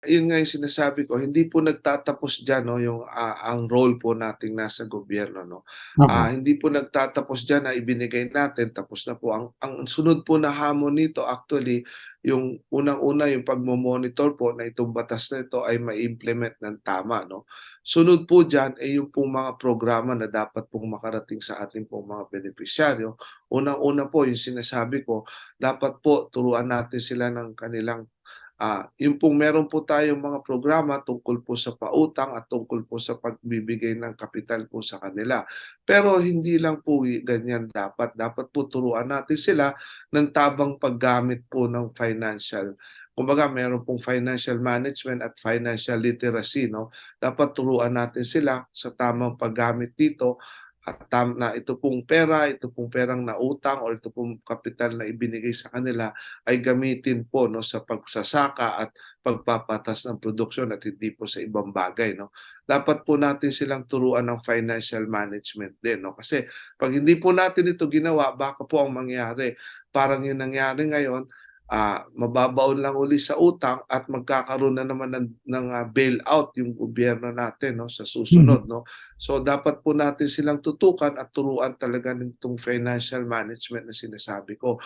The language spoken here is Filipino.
Yun nga yung sinasabi ko, hindi po nagtatapos diyan 'no, yung, ang role po nating nasa gobyerno 'no. Oo. Hindi po nagtatapos diyan na ibinigay natin tapos na po. Ang sunod po na hamon nito actually, yung unang-una yung pagmo-monitor po na itong batas na ito ay ma-implement ng tama 'no. Sunod po diyan ay yung pong mga programa na dapat pong makarating sa ating pong mga benepisyaryo. Unang-una po yung sinasabi ko, dapat po turuan natin sila ng kanilang yung pong meron po tayong mga programa tungkol po sa pautang at tungkol po sa pagbibigay ng kapital po sa kanila. Pero hindi lang po ganyan dapat. Dapat po turuan natin sila ng tabang paggamit po ng financial. Kumbaga, meron pong financial management at financial literacy, no? Dapat turuan natin sila sa tamang paggamit dito at na ito pong pera, ito pong perang nautang o ito pong kapital na ibinigay sa kanila ay gamitin po 'no sa pagsasaka at pagpapatas ng produksyon at hindi po sa ibang bagay 'no. Dapat po natin silang turuan ng financial management din 'no, kasi 'pag hindi po natin ito ginawa baka po ang mangyari parang yung nangyari ngayon, mababaon lang uli sa utang at magkakaroon na naman ng bailout yung gobyerno natin 'no sa Mhm. susunod 'no. So dapat po natin silang tutukan at turuan talaga nitong financial management na sinasabi ko.